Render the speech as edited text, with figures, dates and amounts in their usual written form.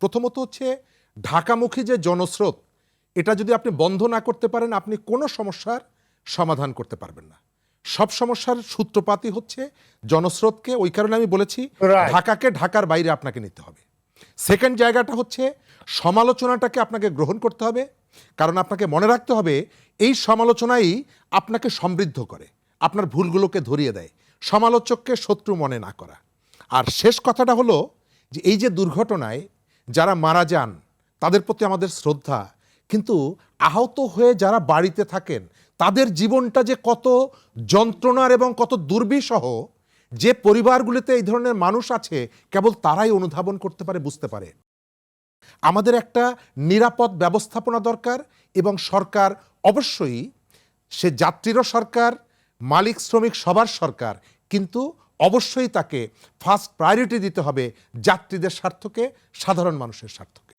প্রথমত হচ্ছে ঢাকামুখী যে জনস্রোত, এটা যদি আপনি বন্ধ না করতে পারেন, আপনি কোনো সমস্যার সমাধান করতে পারবেন না। সব সমস্যার সূত্রপাতই হচ্ছে জনস্রোতকে, ওই কারণে আমি বলেছি ঢাকাকে ঢাকার বাইরে আপনাকে নিতে হবে। সেকেন্ড জায়গাটা হচ্ছে সমালোচনাটাকে আপনাকে গ্রহণ করতে হবে, কারণ আপনাকে মনে রাখতে হবে এই সমালোচনাই আপনাকে সমৃদ্ধ করে, আপনার ভুলগুলোকে ধরিয়ে দেয়, সমালোচককে শত্রু মনে না করা। আর শেষ কথাটা হলো যে এই যে দুর্ঘটনায় যারা মারা যান তাদের প্রতি আমাদের শ্রদ্ধা, কিন্তু আহত হয়ে যারা বাড়িতে থাকেন তাদের জীবনটা যে কত যন্ত্রণার এবং কত দুর্বিষহ, যে পরিবারগুলিতে এই ধরনের মানুষ আছে কেবল তারাই অনুধাবন করতে পারে, বুঝতে পারে। আমাদের একটা নিরাপদ ব্যবস্থাপনা দরকার, এবং সরকার অবশ্যই, সে যাত্রীরও সরকার, মালিক শ্রমিক সবার সরকার, কিন্তু অবশ্যই তাকে ফার্স্ট প্রায়োরিটি দিতে হবে যাত্রীদের স্বার্থকে, সাধারণ মানুষের স্বার্থকে।